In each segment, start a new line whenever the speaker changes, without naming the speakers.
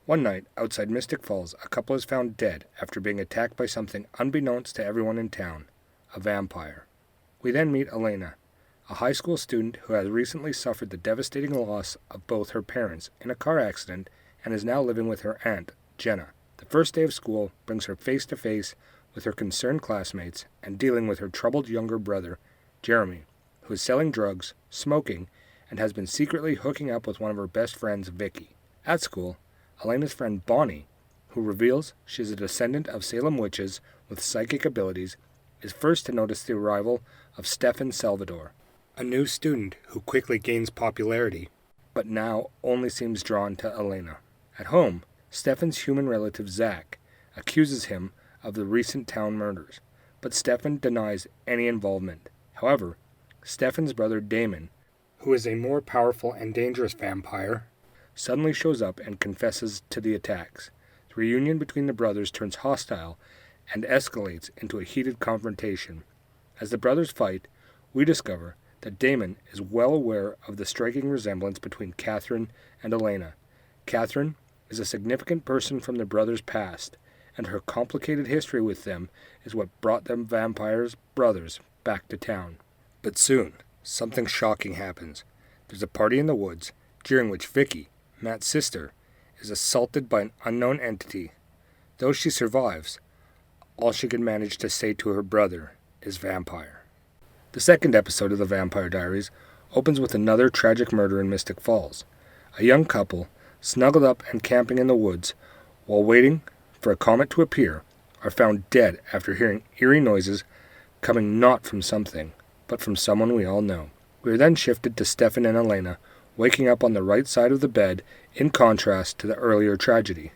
One night, outside Mystic Falls, a couple is found dead after being attacked by something unbeknownst to everyone in town, a vampire. We then meet Elena, a high school student who has recently suffered the devastating loss of both her parents in a car accident and is now living with her aunt, Jenna. The first day of school brings her face to face with her concerned classmates and dealing with her troubled younger brother, Jeremy, who is selling drugs, smoking, and has been secretly hooking up with one of her best friends, Vicky. At school, Elena's friend Bonnie, who reveals she is a descendant of Salem witches with psychic abilities, is first to notice the arrival of Stefan Salvador, a new student who quickly gains popularity, but now only seems drawn to Elena. At home, Stefan's human relative Zach accuses him of the recent town murders, but Stefan denies any involvement. However, Stefan's brother Damon, who is a more powerful and dangerous vampire, suddenly shows up and confesses to the attacks. The reunion between the brothers turns hostile and escalates into a heated confrontation. As the brothers fight, we discover that Damon is well aware of the striking resemblance between Catherine and Elena. Catherine is a significant person from the brothers' past, and her complicated history with them is what brought them vampires' brothers back to town. But soon, something shocking happens. There's a party in the woods, during which Vicky, Matt's sister, is assaulted by an unknown entity. Though she survives, all she can manage to say to her brother is vampire. The second episode of the Vampire Diaries opens with another tragic murder in Mystic Falls. A young couple, snuggled up and camping in the woods while waiting for a comet to appear, are found dead after hearing eerie noises coming not from something, but from someone we all know. We are then shifted to Stefan and Elena, waking up on the right side of the bed in contrast to the earlier tragedy.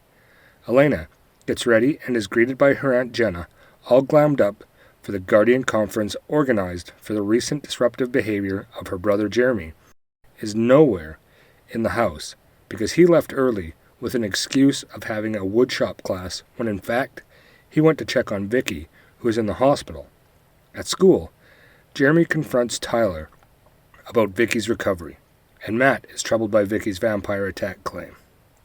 Elena gets ready and is greeted by her Aunt Jenna, all glammed up for the Guardian Conference organized for the recent disruptive behavior of her brother Jeremy, is nowhere in the house because he left early with an excuse of having a woodshop class when in fact he went to check on Vicky, who is in the hospital. At school, Jeremy confronts Tyler about Vicky's recovery, and Matt is troubled by Vicky's vampire attack claim.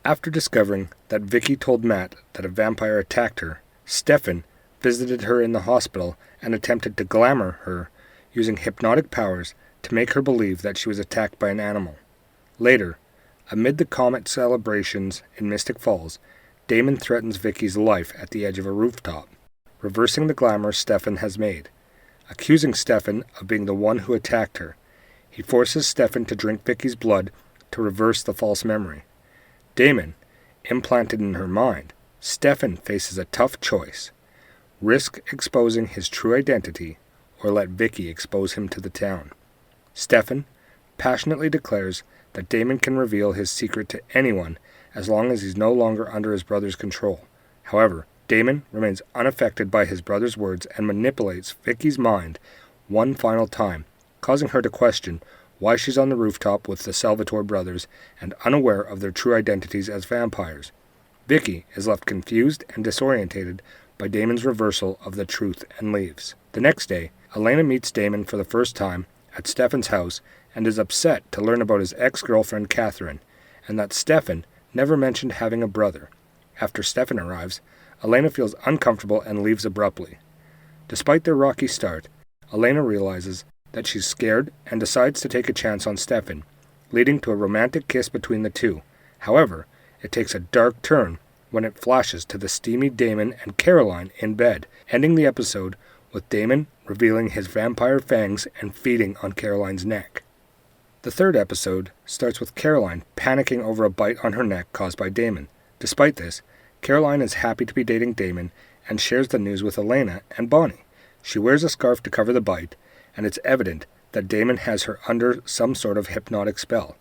After discovering that Vicky told Matt that a vampire attacked her, Stefan visited her in the hospital and attempted to glamour her using hypnotic powers to make her believe that she was attacked by an animal. Later, amid the comet celebrations in Mystic Falls, Damon threatens Vicky's life at the edge of a rooftop, reversing the glamour Stefan has made. Accusing Stefan of being the one who attacked her, he forces Stefan to drink Vicky's blood to reverse the false memory. Damon, implanted in her mind, Stefan faces a tough choice: risk exposing his true identity or let Vicky expose him to the town. Stefan passionately declares that Damon can reveal his secret to anyone as long as he's no longer under his brother's control. However, Damon remains unaffected by his brother's words and manipulates Vicky's mind one final time, causing her to question why she's on the rooftop with the Salvatore brothers and unaware of their true identities as vampires. Vicky is left confused and disorientated by Damon's reversal of the truth and leaves. The next day, Elena meets Damon for the first time at Stefan's house and is upset to learn about his ex-girlfriend Catherine, and that Stefan never mentioned having a brother. After Stefan arrives, Elena feels uncomfortable and leaves abruptly. Despite their rocky start, Elena realizes that she's scared and decides to take a chance on Stefan, leading to a romantic kiss between the two. However, it takes a dark turn when it flashes to the steamy Damon and Caroline in bed, ending the episode with Damon revealing his vampire fangs and feeding on Caroline's neck. The third episode starts with Caroline panicking over a bite on her neck caused by Damon. Despite this, Caroline is happy to be dating Damon and shares the news with Elena and Bonnie. She wears a scarf to cover the bite, and it's evident that Damon has her under some sort of hypnotic spell.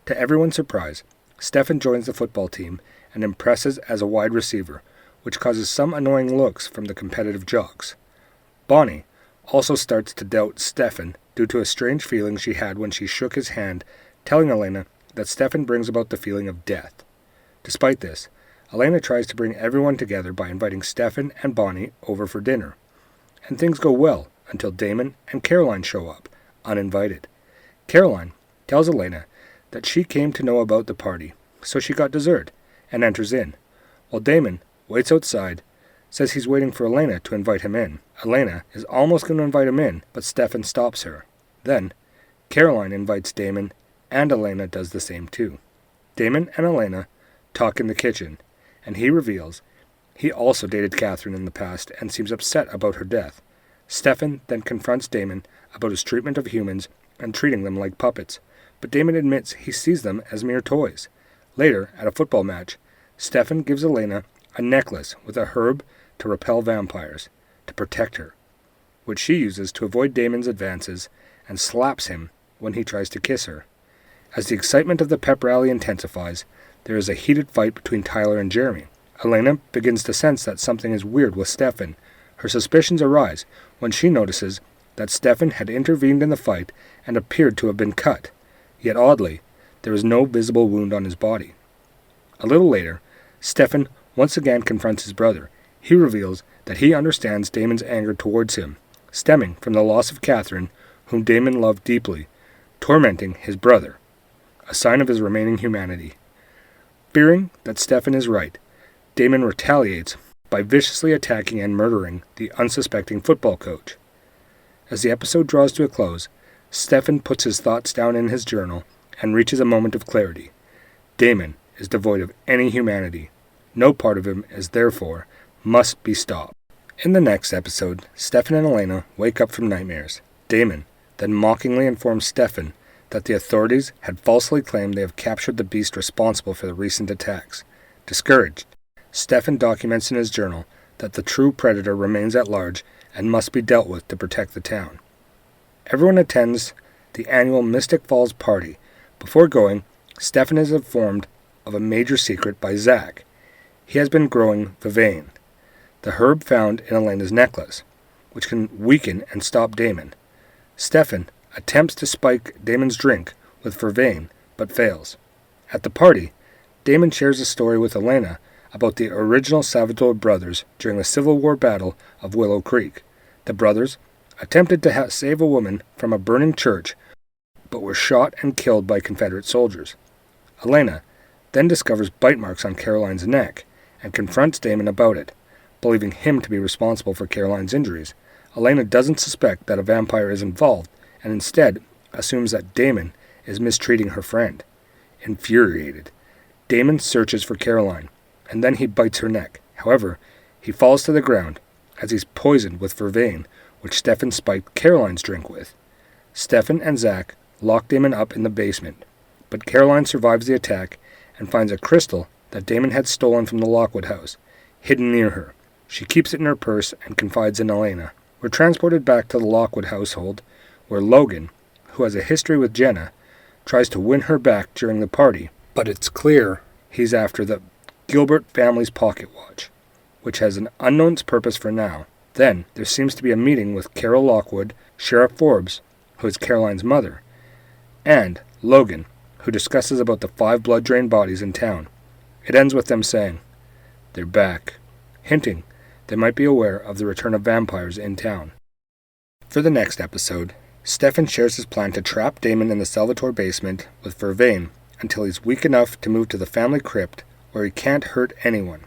To everyone's surprise, Stefan joins the football team and impresses as a wide receiver, which causes some annoying looks from the competitive jocks. Bonnie also starts to doubt Stefan due to a strange feeling she had when she shook his hand, telling Elena that Stefan brings about the feeling of death. Despite this, Elena tries to bring everyone together by inviting Stefan and Bonnie over for dinner. And things go well until Damon and Caroline show up, uninvited. Caroline tells Elena that she came to know about the party, so she got dessert, and enters in, while Damon waits outside, says he's waiting for Elena to invite him in. Elena is almost going to invite him in, but Stefan stops her. Then, Caroline invites Damon, and Elena does the same too. Damon and Elena talk in the kitchen, and he reveals he also dated Catherine in the past and seems upset about her death. Stefan then confronts Damon about his treatment of humans and treating them like puppets, but Damon admits he sees them as mere toys. Later, at a football match, Stefan gives Elena a necklace with a herb to repel vampires, to protect her, which she uses to avoid Damon's advances and slaps him when he tries to kiss her. As the excitement of the pep rally intensifies, there is a heated fight between Tyler and Jeremy. Elena begins to sense that something is weird with Stefan. Her suspicions arise when she notices that Stefan had intervened in the fight and appeared to have been cut, yet oddly, there is no visible wound on his body. A little later, Stefan once again confronts his brother. He reveals that he understands Damon's anger towards him, stemming from the loss of Catherine, whom Damon loved deeply, tormenting his brother, a sign of his remaining humanity. Fearing that Stefan is right, Damon retaliates by viciously attacking and murdering the unsuspecting football coach. As the episode draws to a close, Stefan puts his thoughts down in his journal and reaches a moment of clarity. Damon is devoid of any humanity. No part of him is therefore must be stopped. In the next episode, Stefan and Elena wake up from nightmares. Damon then mockingly informs Stefan that the authorities had falsely claimed they have captured the beast responsible for the recent attacks. Discouraged, Stefan documents in his journal that the true predator remains at large and must be dealt with to protect the town. Everyone attends the annual Mystic Falls party. Before going, Stefan is informed of a major secret by Zach. He has been growing vervain, the herb found in Elena's necklace, which can weaken and stop Damon. Stefan attempts to spike Damon's drink with vervain, but fails. At the party, Damon shares a story with Elena about the original Salvatore brothers during the Civil War battle of Willow Creek. The brothers attempted to save a woman from a burning church, but were shot and killed by Confederate soldiers. Elena then discovers bite marks on Caroline's neck and confronts Damon about it, believing him to be responsible for Caroline's injuries. Elena doesn't suspect that a vampire is involved and instead assumes that Damon is mistreating her friend. Infuriated, Damon searches for Caroline, and then he bites her neck. However, he falls to the ground as he's poisoned with vervain, which Stefan spiked Caroline's drink with. Stefan and Zach lock Damon up in the basement, but Caroline survives the attack and finds a crystal that Damon had stolen from the Lockwood house, hidden near her. She keeps it in her purse and confides in Elena. We're transported back to the Lockwood household, where Logan, who has a history with Jenna, tries to win her back during the party, but it's clear he's after the Gilbert family's pocket watch, which has an unknown purpose for now. Then there seems to be a meeting with Carol Lockwood, Sheriff Forbes, who is Caroline's mother, and Logan, who discusses about the 5 blood-drained bodies in town. It ends with them saying, "They're back," hinting they might be aware of the return of vampires in town. For the next episode, Stefan shares his plan to trap Damon in the Salvatore basement with vervain until he's weak enough to move to the family crypt where he can't hurt anyone.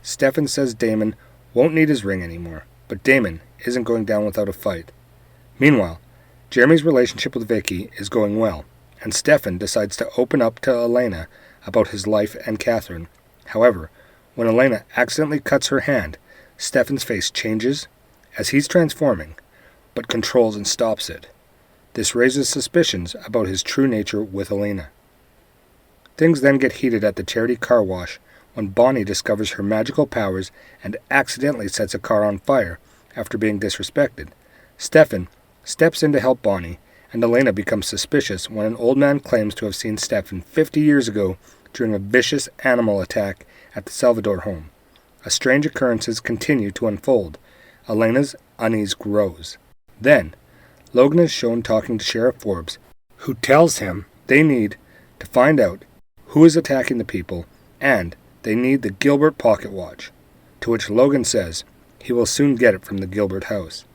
Stefan says Damon won't need his ring anymore, but Damon isn't going down without a fight. Meanwhile, Jeremy's relationship with Vicky is going well, and Stefan decides to open up to Elena about his life and Catherine. However, when Elena accidentally cuts her hand, Stefan's face changes as he's transforming, but controls and stops it. This raises suspicions about his true nature with Elena. Things then get heated at the charity car wash when Bonnie discovers her magical powers and accidentally sets a car on fire after being disrespected. Stefan steps in to help Bonnie, and Elena becomes suspicious when an old man claims to have seen Stefan 50 years ago during a vicious animal attack at the Salvador home. Strange occurrences continue to unfold. Elena's unease grows. Then, Logan is shown talking to Sheriff Forbes, who tells him they need to find out who is attacking the people, and they need the Gilbert pocket watch, to which Logan says he will soon get it from the Gilbert house.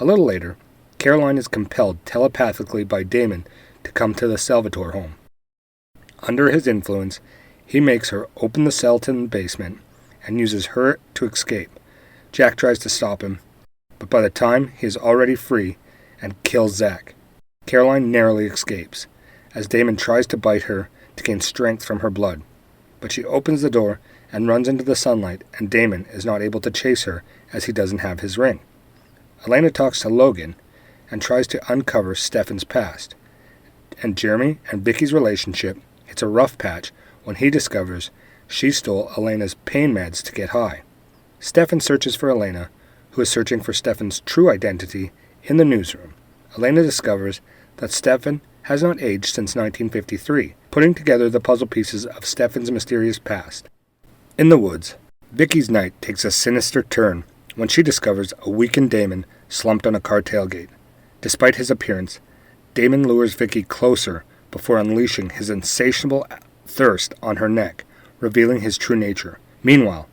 A little later, Caroline is compelled telepathically by Damon to come to the Salvatore home. Under his influence, He makes her open the cell to the basement and uses her to escape. Jack tries to stop him, but by the time he is already free and kills Zach. Caroline narrowly escapes, as Damon tries to bite her to gain strength from her blood. But she opens the door and runs into the sunlight, and Damon is not able to chase her as he doesn't have his ring. Elena talks to Logan and tries to uncover Stefan's past, and Jeremy and Vicky's relationship hits a rough patch when he discovers she stole Elena's pain meds to get high. Stefan searches for Elena, who is searching for Stefan's true identity in the newsroom. Elena discovers that Stefan has not aged since 1953, putting together the puzzle pieces of Stefan's mysterious past. In the woods, Vicky's night takes a sinister turn when she discovers a weakened Damon slumped on a car tailgate. Despite his appearance, Damon lures Vicky closer before unleashing his insatiable thirst on her neck, revealing his true nature. Meanwhile,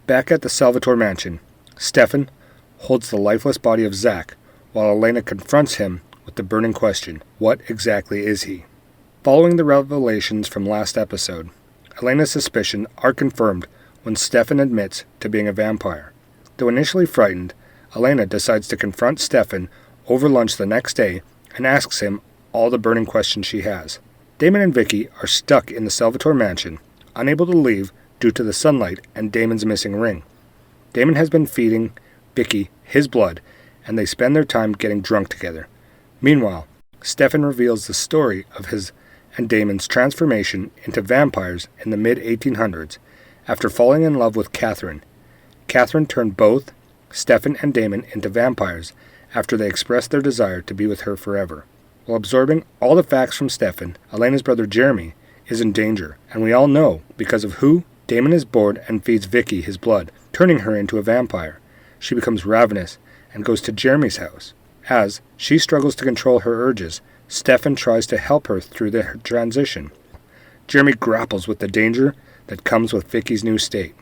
back at the Salvatore mansion, Stefan holds the lifeless body of Zach while Elena confronts him with the burning question, what exactly is he? Following the revelations from last episode, Elena's suspicions are confirmed when Stefan admits to being a vampire. Though initially frightened, Elena decides to confront Stefan over lunch the next day and asks him all the burning questions she has. Damon and Vicky are stuck in the Salvatore mansion, unable to leave due to the sunlight and Damon's missing ring. Damon has been feeding Vicky his blood, and they spend their time getting drunk together. Meanwhile, Stefan reveals the story of his and Damon's transformation into vampires in the mid-1800s after falling in love with Catherine. Catherine turned both Stefan and Damon into vampires after they expressed their desire to be with her forever. While absorbing all the facts from Stefan, Elena's brother Jeremy is in danger, and we all know because of who. Damon is bored and feeds Vicky his blood, turning her into a vampire. She becomes ravenous and goes to Jeremy's house. As she struggles to control her urges, Stefan tries to help her through the transition. Jeremy grapples with the danger that comes with Vicky's new state.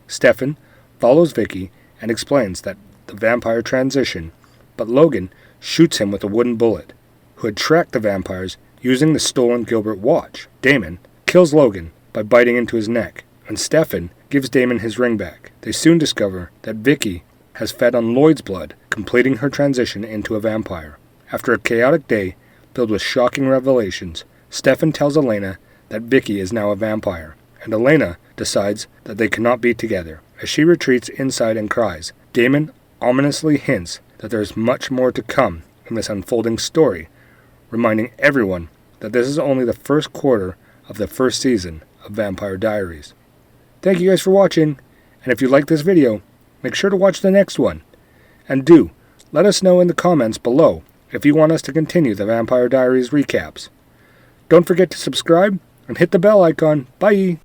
Stefan follows Vicky and explains that the vampire transition, but Logan shoots him with a wooden bullet, who had tracked the vampires using the stolen Gilbert watch. Damon kills Logan by biting into his neck, and Stefan gives Damon his ring back. They soon discover that Vicky has fed on Lloyd's blood, completing her transition into a vampire. After a chaotic day filled with shocking revelations, Stefan tells Elena that Vicky is now a vampire, and Elena decides that they cannot be together. As she retreats inside and cries, Damon ominously hints that there is much more to come in this unfolding story, reminding everyone that this is only the first quarter of the first season of Vampire Diaries. Thank you guys for watching, and if you like this video, make sure to watch the next one. And do let us know in the comments below if you want us to continue the Vampire Diaries recaps. Don't forget to subscribe and hit the bell icon. Bye!